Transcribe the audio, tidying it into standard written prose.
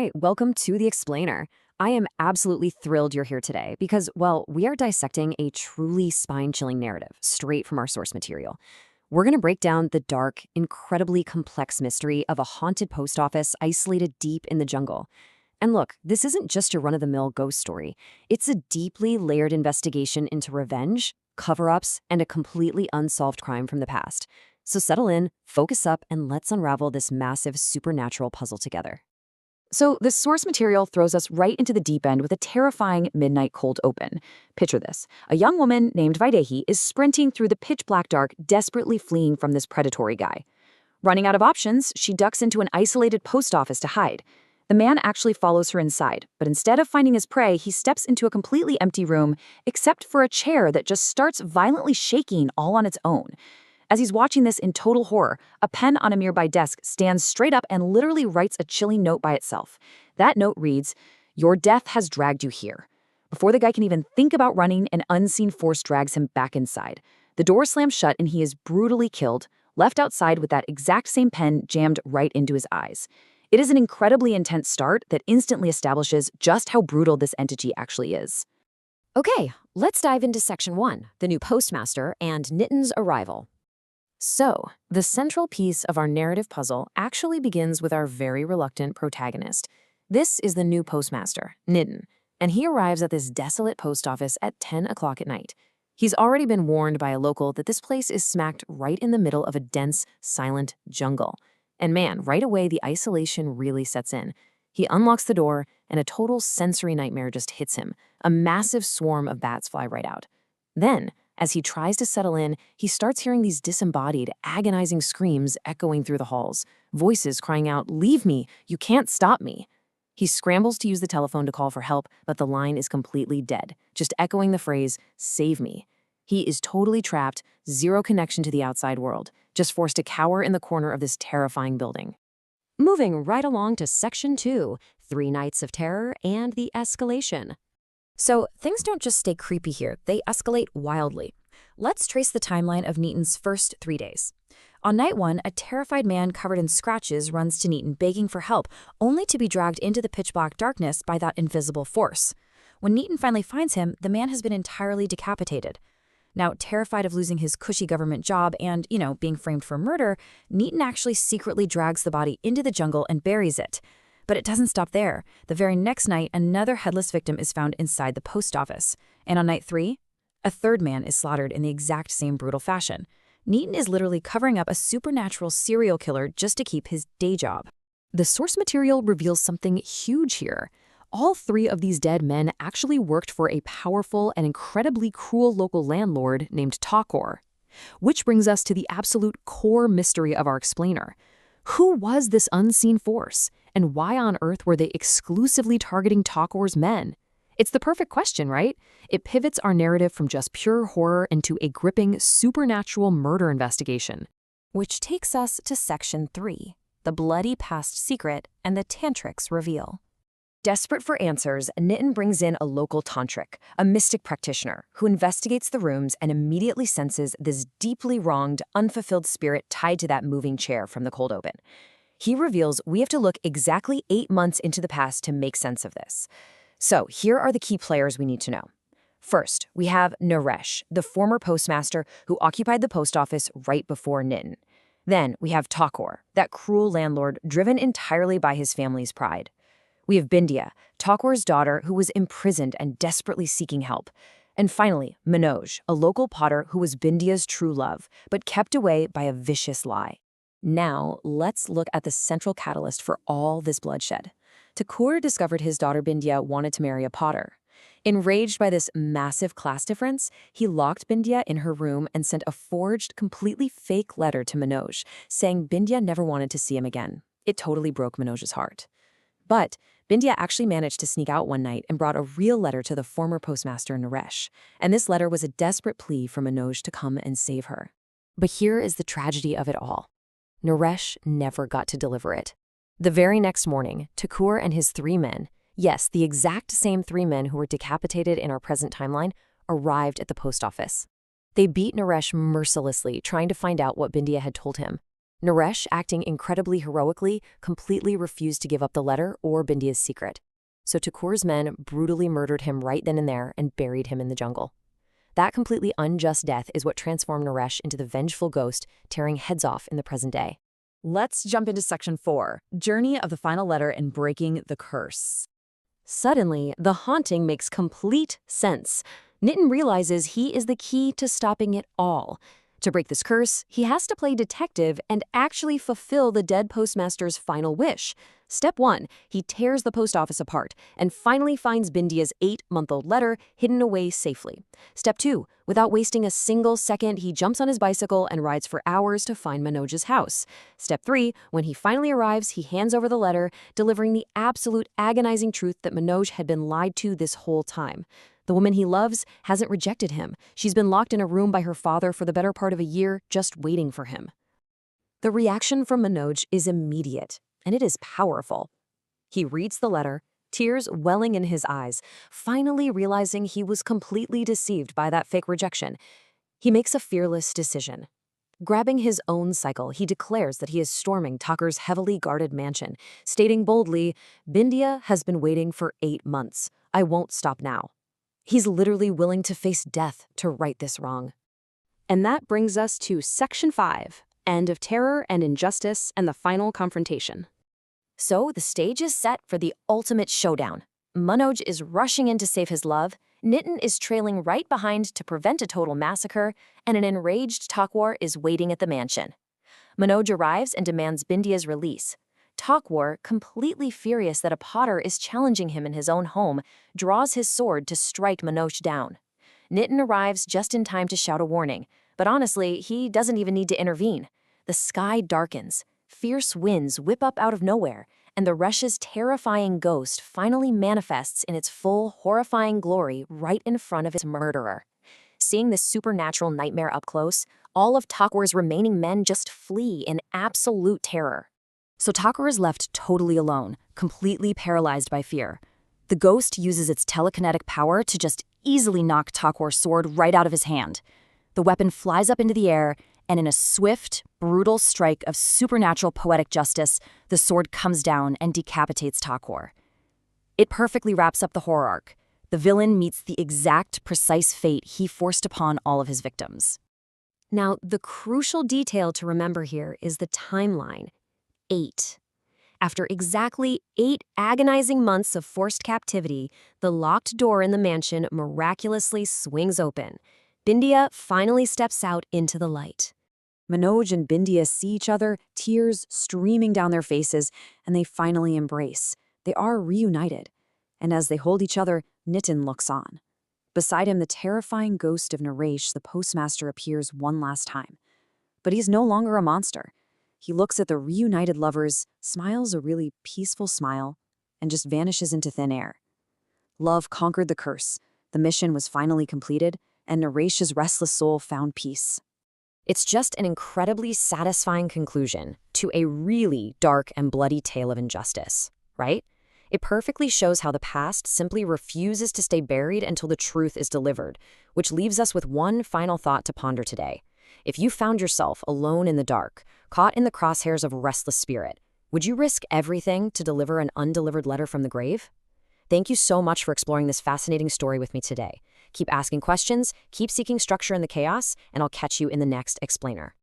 Hi, welcome to The Explainer. I am absolutely thrilled you're here today because, well, we are dissecting a truly spine-chilling narrative straight from our source material. We're going to break down the dark, incredibly complex mystery of a haunted post office isolated deep in the jungle. And look, this isn't just your run-of-the-mill ghost story. It's a deeply layered investigation into revenge, cover-ups, and a completely unsolved crime from the past. So settle in, focus up, and let's unravel this massive supernatural puzzle together. So, this source material throws us right into the deep end with a terrifying midnight cold open. Picture this. A young woman named Vaidehi is sprinting through the pitch black dark, desperately fleeing from this predatory guy. Running out of options, she ducks into an isolated post office to hide. The man actually follows her inside, but instead of finding his prey, he steps into a completely empty room, except for a chair that just starts violently shaking all on its own. As he's watching this in total horror, a pen on a nearby desk stands straight up and literally writes a chilling note by itself. That note reads, "Your death has dragged you here." Before the guy can even think about running, an unseen force drags him back inside. The door slams shut and he is brutally killed, left outside with that exact same pen jammed right into his eyes. It is an incredibly intense start that instantly establishes just how brutal this entity actually is. Okay, let's dive into Section 1, the new postmaster and Nitin's arrival. So, the central piece of our narrative puzzle actually begins with our very reluctant protagonist. This is the new postmaster, Nitin, and he arrives at this desolate post office at 10 o'clock at night. He's already been warned by a local that this place is smacked right in the middle of a dense, silent jungle. And man, right away the isolation really sets in. He unlocks the door, and a total sensory nightmare just hits him. A massive swarm of bats fly right out. Then, as he tries to settle in, he starts hearing these disembodied, agonizing screams echoing through the halls, voices crying out, "Leave me! You can't stop me!" He scrambles to use the telephone to call for help, but the line is completely dead, just echoing the phrase, "Save me." He is totally trapped, zero connection to the outside world, just forced to cower in the corner of this terrifying building. Moving right along to Section 2, 3 Nights of Terror and the Escalation. So, things don't just stay creepy here, they escalate wildly. Let's trace the timeline of Nitin's first 3 days. On night 1, a terrified man covered in scratches runs to Nitin begging for help, only to be dragged into the pitch-black darkness by that invisible force. When Nitin finally finds him, the man has been entirely decapitated. Now, terrified of losing his cushy government job and, being framed for murder, Nitin actually secretly drags the body into the jungle and buries it. But it doesn't stop there. The very next night, another headless victim is found inside the post office. And on night 3, a third man is slaughtered in the exact same brutal fashion. Nitin is literally covering up a supernatural serial killer just to keep his day job. The source material reveals something huge here. All 3 of these dead men actually worked for a powerful and incredibly cruel local landlord named Takor. Which brings us to the absolute core mystery of our explainer. Who was this unseen force? And why on earth were they exclusively targeting Takor's men? It's the perfect question, right? It pivots our narrative from just pure horror into a gripping, supernatural murder investigation. Which takes us to Section 3, the bloody past secret and the tantrics reveal. Desperate for answers, Nitin brings in a local tantric, a mystic practitioner, who investigates the rooms and immediately senses this deeply wronged, unfulfilled spirit tied to that moving chair from the cold open. He reveals we have to look exactly 8 months into the past to make sense of this. So here are the key players we need to know. First, we have Naresh, the former postmaster who occupied the post office right before Nitin. Then we have Takor, that cruel landlord driven entirely by his family's pride. We have Bindya, Takor's daughter who was imprisoned and desperately seeking help. And finally, Manoj, a local potter who was Bindya's true love, but kept away by a vicious lie. Now, let's look at the central catalyst for all this bloodshed. Takur discovered his daughter Bindya wanted to marry a potter. Enraged by this massive class difference, he locked Bindya in her room and sent a forged, completely fake letter to Manoj, saying Bindya never wanted to see him again. It totally broke Manoj's heart. But Bindya actually managed to sneak out one night and brought a real letter to the former postmaster Naresh, and this letter was a desperate plea for Manoj to come and save her. But here is the tragedy of it all. Naresh never got to deliver it. The very next morning, Takur and his 3 men, yes, the exact same 3 men who were decapitated in our present timeline, arrived at the post office. They beat Naresh mercilessly, trying to find out what Bindya had told him. Naresh, acting incredibly heroically, completely refused to give up the letter or Bindiya's secret. So Thakur's men brutally murdered him right then and there and buried him in the jungle. That completely unjust death is what transformed Naresh into the vengeful ghost, tearing heads off in the present day. Let's jump into Section 4, Journey of the Final Letter and Breaking the Curse. Suddenly, the haunting makes complete sense. Nitin realizes he is the key to stopping it all. To break this curse, he has to play detective and actually fulfill the dead postmaster's final wish. Step 1, he tears the post office apart and finally finds Bindiya's 8-month-old letter hidden away safely. Step 2, without wasting a single second, he jumps on his bicycle and rides for hours to find Manoj's house. Step 3, when he finally arrives, he hands over the letter, delivering the absolute agonizing truth that Manoj had been lied to this whole time. The woman he loves hasn't rejected him. She's been locked in a room by her father for the better part of a year, just waiting for him. The reaction from Manoj is immediate, and it is powerful. He reads the letter, tears welling in his eyes, finally realizing he was completely deceived by that fake rejection. He makes a fearless decision. Grabbing his own cycle, he declares that he is storming Thakur's heavily guarded mansion, stating boldly, "Bindiya has been waiting for 8 months. I won't stop now." He's literally willing to face death to right this wrong. And that brings us to Section 5, End of Terror and Injustice and the Final Confrontation. So the stage is set for the ultimate showdown. Manoj is rushing in to save his love, Nitin is trailing right behind to prevent a total massacre, and an enraged Thakur is waiting at the mansion. Manoj arrives and demands Bindiya's release. Thakur, completely furious that a potter is challenging him in his own home, draws his sword to strike Manoj down. Nitin arrives just in time to shout a warning, but honestly, he doesn't even need to intervene. The sky darkens, fierce winds whip up out of nowhere, and the Resh's terrifying ghost finally manifests in its full, horrifying glory right in front of its murderer. Seeing this supernatural nightmare up close, all of Thakur's remaining men just flee in absolute terror. So Thakur is left totally alone, completely paralyzed by fear. The ghost uses its telekinetic power to just easily knock Thakur's sword right out of his hand. The weapon flies up into the air, and in a swift, brutal strike of supernatural poetic justice, the sword comes down and decapitates Thakur. It perfectly wraps up the horror arc. The villain meets the exact, precise fate he forced upon all of his victims. Now, the crucial detail to remember here is the timeline. 8. After exactly 8 agonizing months of forced captivity, the locked door in the mansion miraculously swings open. Bindiya finally steps out into the light. Manoj and Bindiya see each other, tears streaming down their faces, and they finally embrace. They are reunited. And as they hold each other, Nitin looks on. Beside him, the terrifying ghost of Naresh, the postmaster, appears one last time. But he's no longer a monster. He looks at the reunited lovers, smiles a really peaceful smile, and just vanishes into thin air. Love conquered the curse, the mission was finally completed, and Naresh's restless soul found peace. It's just an incredibly satisfying conclusion to a really dark and bloody tale of injustice, right? It perfectly shows how the past simply refuses to stay buried until the truth is delivered, which leaves us with one final thought to ponder today. If you found yourself alone in the dark, caught in the crosshairs of a restless spirit, would you risk everything to deliver an undelivered letter from the grave? Thank you so much for exploring this fascinating story with me today. Keep asking questions, keep seeking structure in the chaos, and I'll catch you in the next explainer.